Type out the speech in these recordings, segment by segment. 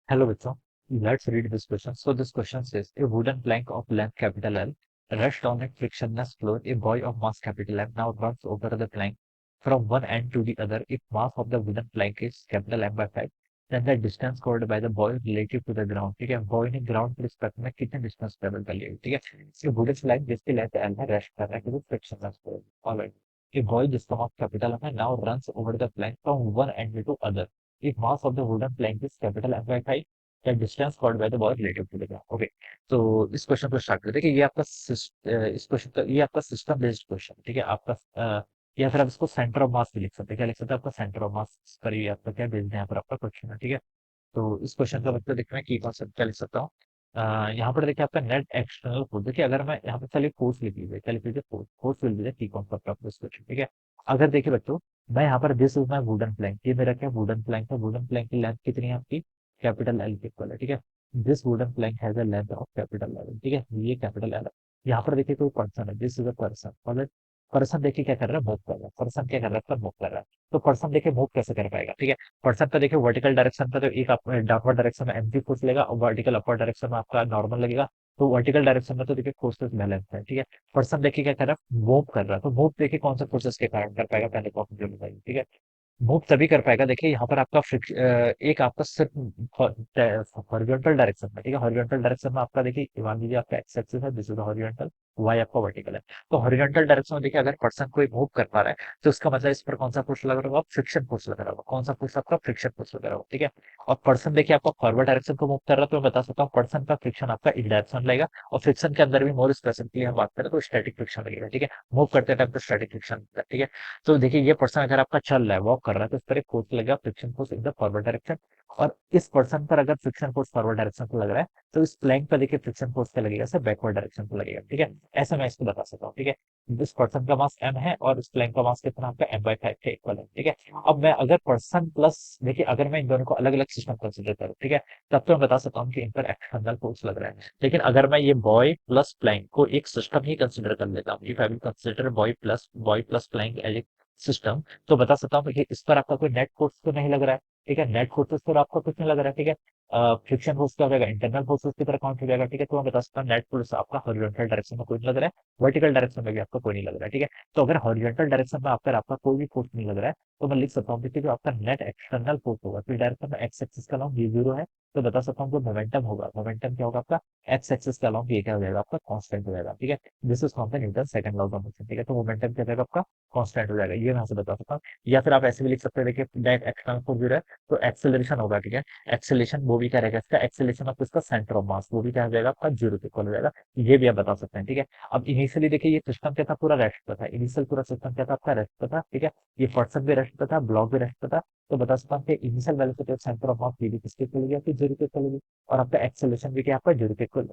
Hello, Vitham. Let's read this question. So this question says, a wooden plank of length capital L rests on a frictionless floor. A boy of mass capital M now runs over the plank from one end to the other. If mass of the wooden plank is capital M by 5, then the distance covered by the boy relative to the ground. ठीक है, boy ने ground के respect में कितने distance travel कर लिया, ठीक है। ये वुडन प्लैंक जिसकी लेंथ एल है रेस्ट कर रहा है क्योंकि frictionless floor. Alright, a boy जिसका मास कैपिटल M है now runs over the plank from one end to other. If mass of the wooden plank is capital M by 5, the distance covered by the ball relative to the ground. Okay, तो इस question को start करते हैं कि ये आपका इस question का ये आपका सिस्टम बेस्ड क्वेश्चन, ठीक है। आपका या फिर आप इसको सेंटर ऑफ मास भी लिख सकते हैं। क्या लिख सकते हैं? आपका सेंटर ऑफ मास पर ये आपका क्या बेस्ड है, यहाँ पर आपका क्वेश्चन है, ठीक है। तो इस क्वेश्चन का मतलब देखिए मैं की कॉन्सेप्ट क्या लिख सकता हूँ। यहाँ पर देखिए आपका नेट एक्सटर्नल फोर्स, देखिए अगर मैं यहाँ पे चलिए फोर्स लिख लीजिए, क्या लिख लीजिए? फोर्स। फोर्स लिख लीजिए, की कॉन्सेप्ट ऑफ दिस क्वेश्चन, ठीक है। अगर देखिए बच्चों, मैं यहाँ पर this is my wooden plank, ये मेरा क्या वुडन प्लैंक है। वुडन प्लैंक की लेंथ कितनी है आपकी? कैपिटल एल के इक्वल है, ठीक है। This wooden plank has a length of capital L, ठीक है। ये कैपिटल एल है। यहाँ पर देखिए कोई पर्सन है, दिस इज अ पर्सन, और पर्सन देखिए क्या कर रहा है? मूव कर रहा है। पर्सन क्या कर रहा है? मूव कर रहा है। तो पर्सन देखिए मूव कैसे कर पाएगा, ठीक है। पर्सन का देखिए वर्टिकल डायरेक्शन पे तो एक आप डाउनवर्ड डायरेक्शन में एमजी फोर्स लेगा और वर्टिकल अपवर्ड डायरेक्शन में आपका नॉर्मल लगेगा। तो वर्टिकल डायरेक्शन में तो देखिए फोर्सेस बैलेंस है, ठीक है। पर्सन देखिए क्या कर रहा है? मूव कर रहा है। तो मूव देखिए कौन से फोर्सेस के कारण कर पाएगा, पहले को आप मुझे बताइए, ठीक है। मूव तभी कर पाएगा, देखिए यहाँ पर आपका एक आपका सिर्फ हॉरिजॉन्टल डायरेक्शन में, ठीक है। हॉरिजॉन्टल डायरेक्शन में आपका देखिए मान लीजिए आपका एक्स एक्सिस है, दिस इज हॉरिजॉन्टल, वाई आपका वर्टिकल है। तो हॉरिजॉन्टल डायरेक्शन में देखिए अगर पर्सन कोई मूव कर पा रहा है तो उसका मतलब इस पर कौन सा फोर्स लग रहा होगा? फ्रिक्शन फोर्स लग रहा होगा। कौन सा फोर्स? आपका फ्रिक्शन फोर्स लग रहा होगा, ठीक है। और पर्सन देखिए आपका फॉरवर्ड डायरेक्शन को मूव कर रहा है, तो मैं बता सकता हूँ पर्सन का फ्रिक्शन आपका एक डायरेक्शन लगेगा। और फ्रिक्शन के अंदर भी मोर स्पेसिफिकली हम बात करें तो स्टैटिक फ्रिक्शन लगेगा, ठीक है। मूव करते टाइम तो स्टैटिक फ्रिक्शन, ठीक है। तो देखिए ये पर्सन अगर आपका चल रहा है, वॉक कर रहा है, तो इस पर एक फोर्स लगेगा, friction force in the forward direction. और इस पर्सन पर अगर फ्रिक्शन फोर्स फॉरवर्ड डायरेक्शन को लग रहा है, तो इस प्लैंक पर देखिए फ्रिक्शन फोर्स क्या लगेगा? सर बैकवर्ड डायरेक्शन को लगेगा, ठीक है। ऐसा मैं इसको बता सकता हूँ, ठीक है। इस पर्सन का मास एम है और इस प्लैंक का मास कितना आपका एम बाई 5 के इक्वल है, ठीक है। अब मैं अगर पर्सन प्लस देखिए अगर मैं इन दोनों को अलग अलग सिस्टम कंसिडर करूँ, ठीक है, तब तो मैं बता सकता हूँ कि इन पर एक्सटर्नल फोर्स लग रहा है। लेकिन अगर मैं ये बॉय प्लस प्लैंक को एक सिस्टम ही कंसिडर कर लेता हूँ, if I will consider boy plus plank as a system, तो बता सकता हूँ कि इस पर आपका कोई नेट फोर्स तो नहीं लग रहा है, ठीक है। नेट फोर्सेस पर आपका कुछ नहीं लग रहा है, ठीक है। फ्रिक्शन फोर्स क्या हो जाएगा? इंटरनल फोर्सेस की तरह काउंट हो जाएगा, ठीक है। तो मैं बता सकता हूँ नेट फोर्स आपका हॉरिजॉन्टल डायरेक्शन में कोई नहीं लग रहा है, वर्टिकल डायरेक्शन में भी आपका कोई नहीं लग रहा है, ठीक है। तो अगर हॉरिजॉन्टल डायरेक्शन में आपका कोई भी फोर्स नहीं लग रहा है, तो मैं लिख सकता हूँ कि जो आपका नेट एक्सटर्नल फोर्स होगा, फिर डायरेक्शन में एक्स एक्सिस का लॉन्ग ये जीरो है, तो बता सकता हूँ जो मोमेंटम होगा, मोमेंटम क्या होगा आपका? एक्स एक्सिस का लॉन्ग ये क्या हो जाएगा? आपका कांस्टेंट हो जाएगा, ठीक है। This is called the Newton second law of motion, ठीक है। तो मोमेंटम क्या हो जाएगा? आपका कांस्टेंट हो जाएगा, ये मैं यहाँ से बता सकता हूँ। या फिर आप ऐसे भी लिख सकते हैं, देखिए नेट एक्सटर्नल फोर्स जीरो है, तो एक्सेलरेशन होगा, ठीक है। एक्सेलेशन वो भी क्या रहेगा? इसका एक्सेलेशन ऑफ इसका सेंटर ऑफ मास वो भी क्या हो जाएगा? आपका जीरो के इक्वल हो जाएगा। ये भी आप बता सकते हैं, ठीक है। अब इनिशियली देखिए ये सिस्टम क्या था? पूरा रेस्ट पे था। इनिशियल पूरा सिस्टम क्या था? आपका रेस्ट पे था, ठीक है। ये पर्सन भी रेस्ट पे था, ब्लॉक भी रेस्ट पे था। तो बता सकता हूँ कि initial velocity of centre of mass ये भी किसके इक्वल हो गया? जीरो के इक्वल होगी। और आपका एक्सेलेरेशन भी क्या आपका जीरो के इक्वल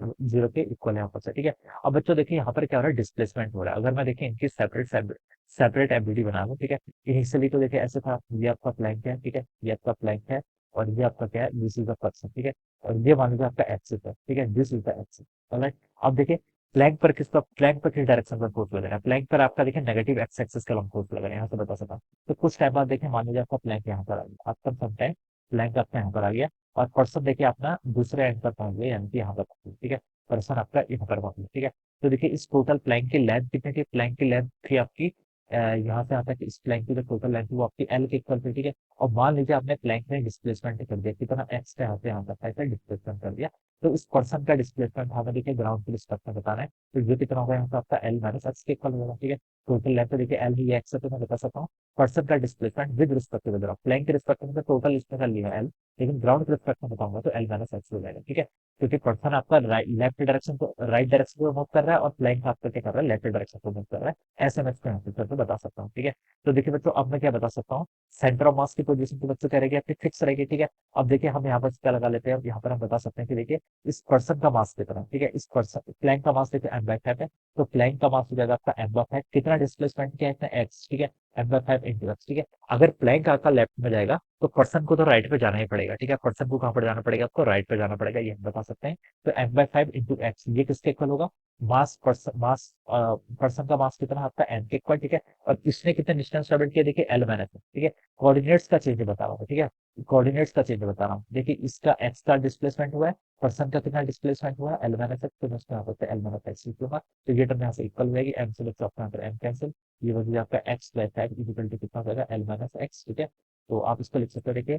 है यहाँ पर से, ठीक है। अब बच्चों देखिए यहाँ पर क्या हो रहा है? डिस्प्लेसमेंट हो रहा है। अगर मैं देखिए इनकी सेपरेट सेपरेट एबिलिटी बना लूँ, ठीक है। इनिशियली तो देखिए ऐसे था, ये आपका प्लैंक है, ठीक है, ये आपका प्लैंक है, और ये आपका क्या है? दिस इज द पर्सन, ठीक है। और ये मान लीजिए आपका एक्सिस है, ठीक है, this is the axis, alright. अब देखिए प्लैंक पर किस डायरेक्शन पर फोर्स लग रहा है? प्लैंक पर आपका देखिए नेगेटिव एक्स एक्सिस का फोर्स लग रहा है, यहाँ से बता सकता हूँ। तो कुछ टाइम बाद देखिए मान लीजिए आपका प्लैंक यहाँ पर आ गया, आफ्टर सम टाइम प्लैंक आपका यहाँ पर आ गया, और पर्सन देखिए अपना दूसरे एंड पर पहुंच गया, यानी कि यहाँ पर पहुंच गया, ठीक है। पर्सन आपका यहाँ पर पहुंच गया, ठीक है। तो देखिए इस टोटल प्लैंक की लेंथ कितनी थी? प्लैंक की लेंथ थी आपकी यहाँ से यहाँ तक इस प्लैंक की जो टोटल लेंथ थी वो आपकी एल के इक्वल थी, ठीक है। और मान लीजिए आपने प्लैंक में डिस्प्लेसमेंट कर दिया, कितना? एक्स का यहाँ से यहाँ तक ऐसा डिस्प्लेसमेंट कर दिया। तो इस पर्सन का डिस्प्लेसमेंट हमें देखिए ग्राउंड के रिस्पेक्ट में बताना है, तो ये कितना होगा? यहाँ पे आपका एल माइनस एक्स के इक्वल होगा, ठीक है। टोटल लेंथ तो देखिए एल ही एक्स है, तो मैं बता सकता हूँ पर्सन का displacement with respect to the ground. Plank के रिस्पेक्ट में टोटल इसमें कर लिया एल, लेकिन ग्राउंड के रिस्पेक्ट में बताऊंगा तो एल माइनस एक्स हो जाएगा, ठीक है। क्योंकि पर्सन आपका लेफ्ट डायरेक्शन को राइट डायरेक्शन को मूव कर रहा है, और प्लैंक आपका क्या कर रहा है? लेफ्ट डायरेक्शन को मूव कर रहा है। ऐसे मैं इसको यहाँ पे करके बता सकता हूँ, ठीक है। तो देखिए बच्चों अब मैं क्या बता सकता हूँ? सेंटर ऑफ मास की पोजीशन तो बच्चों क्या रहेगी आपकी? फिक्स रहेगी, ठीक है। अब देखिए हम यहाँ पर क्या लगा लेते हैं, अब यहाँ पर हम बता सकते हैं कि देखिए इस पर्सन का मास कितना, ठीक है। इस पर्सन प्लैंक का मास देखिए एम बाई 5 है, तो प्लैंक का मास हो जाएगा आपका एम बाई 5। कितना डिस्प्लेसमेंट किया है इसने? एक्स, ठीक है। m/5 इंटू एक्स, ठीक है। अगर प्लैंक आपका लेफ्ट में जाएगा तो पर्सन को तो राइट पे जाना ही पड़ेगा, ठीक है। पर्सन को कहाँ पर जाना पड़ेगा, आपको राइट पे जाना पड़ेगा, ये हम बता सकते हैं। तो m/5 इंटू एक्स ये किसके इक्वल होगा, पर्सन का मास कितना है आपका एम के इक्वल, ठीक है। और इसने कितने डिस्टेंस ट्रेवल किया, देखिए एल माइनस, ठीक है। कोऑर्डिनेट्स का चेंज बता रहा हूँ, ठीक है। कोऑर्डिनेट्स का चेंज बता रहा हूँ, देखिए इसका एक्स का डिस्प्लेसमेंट हुआ है, पर्सन का कितना डिस्प्लेसमेंट हुआ है एल माइनस एक्स, तो मैं उसको यहाँ पर एल माइनस एक्स लिखूंगा। तो ये टर्म यहाँ से इक्वल हो जाएगी, एम से बच्चा अपना एम कैंसिल, ये हो जाएगा आपका x by five equal to कितना हो जाएगा एल माइनस एक्स, ठीक है। तो आप इसको लिख सकते हो, देखिए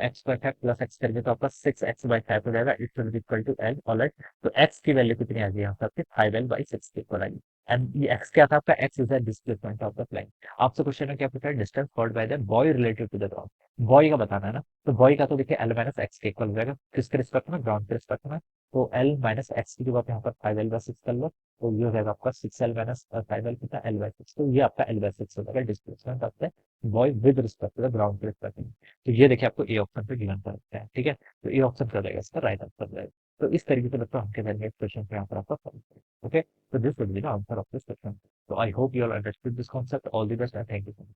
x by five plus x करेंगे तो आपका 6x/5 हो जाएगा, it will equal to L, alright. तो एक्स की वैल्यू कितनी आ गई यहाँ पे आपकी 5l/6 के इक्वल आएगी। एंड ये एक्स क्या था आपका, x is the displacement of the plane. आपसे क्वेश्चन में क्या पूछा है, distance covered by the boy relative to the ground, boy का बताना है ना। तो बॉय का तो देखिए एल माइनस एक्स के इक्वल हो जाएगा, किसके रिस्पेक्ट में, ग्राउंड के रिस्पेक्ट में। तो एल माइनस एक्स की जगह आप यहाँ पर 5l/6 कर लो, तो ये हो जाएगा आपका 6l माइनस 5l कितना l/6, तो ये आपका l/6 हो जाएगा डिस्प्लेसमेंट आपका boy with respect to the ground के रिस्पेक्ट में। तो ये देखिए आपको ए ऑप्शन पे गिवन कर रखा है, ठीक है। तो ए ऑप्शन कर जाएगा इसका राइट आंसर जाएगा। तो इस तरीके से बच्चों हम के क्वेश्चन पे यहाँ पर आपका सॉल्व करें, okay. So this would be the answer of this question. So I hope you all understood this concept. All the best and thank you so much.